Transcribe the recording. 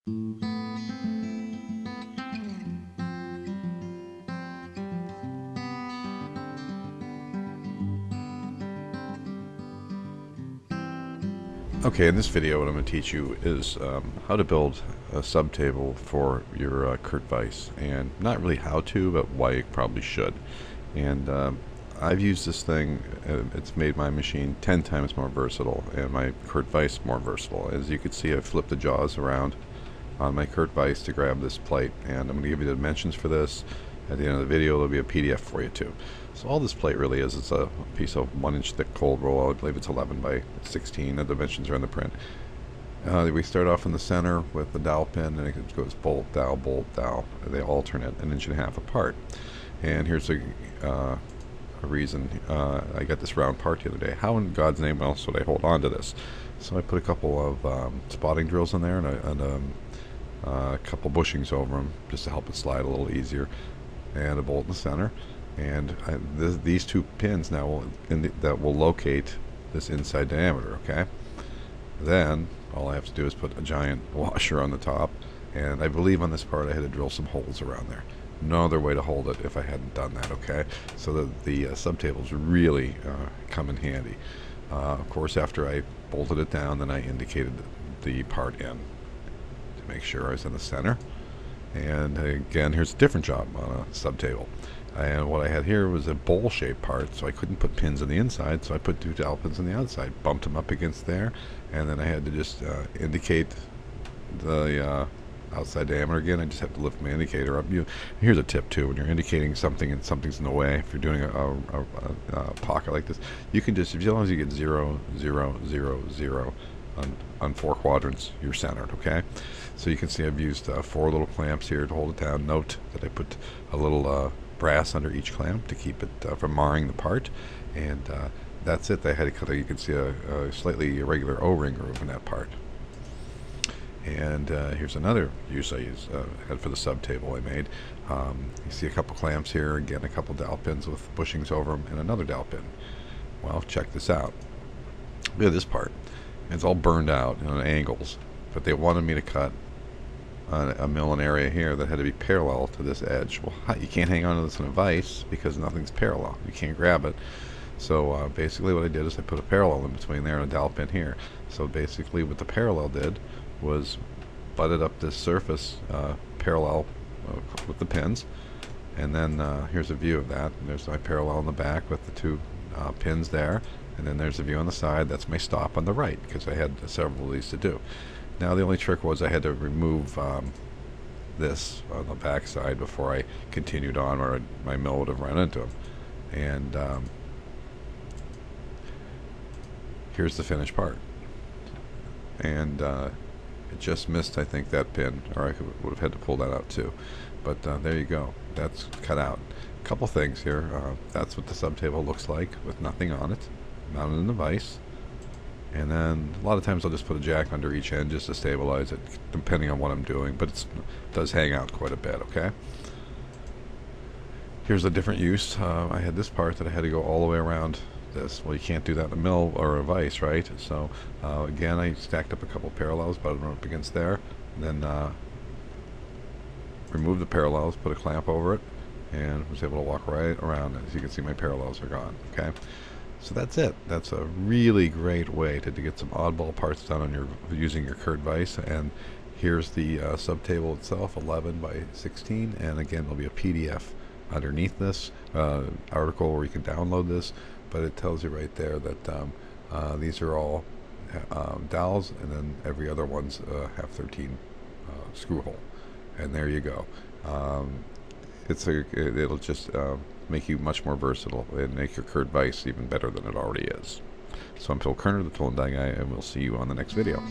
Okay, in this video what I'm going to teach you is how to build a subtable for your Kurt Vise, and not really how to, but why you probably should. And I've used this thing, it's made my machine 10 times more versatile and my Kurt Vise more versatile. As you can see, I've flipped the jaws around on my Kurt Vise to grab this plate, and I'm going to give you the dimensions for this. At the end of the video there'll be a PDF for you too. So all this plate really is, it's a piece of 1-inch thick cold roll. I believe it's 11 by 16. The dimensions are in the print. We start off in the center with the dowel pin, and it goes bolt, dowel, bolt, dowel. They alternate 1.5 inches apart. And here's a reason I got this round part the other day. How in God's name else would I hold on to this? So I put a couple of spotting drills in there, and a couple bushings over them just to help it slide a little easier, and a bolt in the center. And these two pins now that will locate this inside diameter. Okay, then all I have to do is put a giant washer on the top, and I believe on this part I had to drill some holes around there. No other way to hold it if I hadn't done that. Okay, so the subtables really come in handy. Of course, after I bolted it down, then I indicated the part in to make sure I was in the center. And again, here's a different job on a subtable. And what I had here was a bowl-shaped part, so I couldn't put pins on the inside, so I put 2 dowel pins on the outside, bumped them up against there, and then I had to just indicate the outside diameter again. I just have to lift my indicator up. Here's a tip too: when you're indicating something and something's in the way, if you're doing a pocket like this, you can just, as long as you get 0, 0, 0, 0 on 4 quadrants, you're centered. Okay, so you can see I've used 4 little clamps here to hold it down. Note that I put a little brass under each clamp to keep it from marring the part, and that's it. I had to cut. You can see a slightly irregular O-ring groove in that part. And here's another use I had for the subtable I made. You see a couple clamps here, again a couple dowel pins with bushings over them, and another dowel pin. Well, check this out. Look at this part. It's all burned out on angles, but they wanted me to cut a milling area here that had to be parallel to this edge. Well, you can't hang on to this in a vise because nothing's parallel. You can't grab it. So basically what I did is I put a parallel in between there and a dowel pin here. So basically what the parallel did was butted up this surface parallel with the pins, and then here's a view of that. And there's my parallel in the back with the 2 pins there, and then there's a view on the side. That's my stop on the right, because I had several of these to do. Now the only trick was I had to remove this on the back side before I continued on, or my mill would have run into them. And here's the finished part. And it just missed, I think, that pin, or I would have had to pull that out too. But there you go. That's cut out. A couple things here. That's what the subtable looks like with nothing on it, mounted in the vise. And then a lot of times I'll just put a jack under each end just to stabilize it, depending on what I'm doing, but it does hang out quite a bit. Okay, here's a different use. I had this part that I had to go all the way around this. Well, you can't do that in a mill or a vise, right? So again, I stacked up a couple parallels, butted them up against there, and then removed the parallels, put a clamp over it, and was able to walk right around. As you can see, my parallels are gone. Okay, so that's it. That's a really great way to get some oddball parts done on using your Kurt Vise. And here's the subtable itself, 11 by 16, and again there'll be a PDF underneath this article where you can download this, but it tells you right there that these are all dowels, and then every other one's have 13 screw hole, and there you go. It'll just make you much more versatile and make your Kurt Vise even better than it already is. So I'm Phil Kerner, the Tool and Die Guy, and we'll see you on the next video.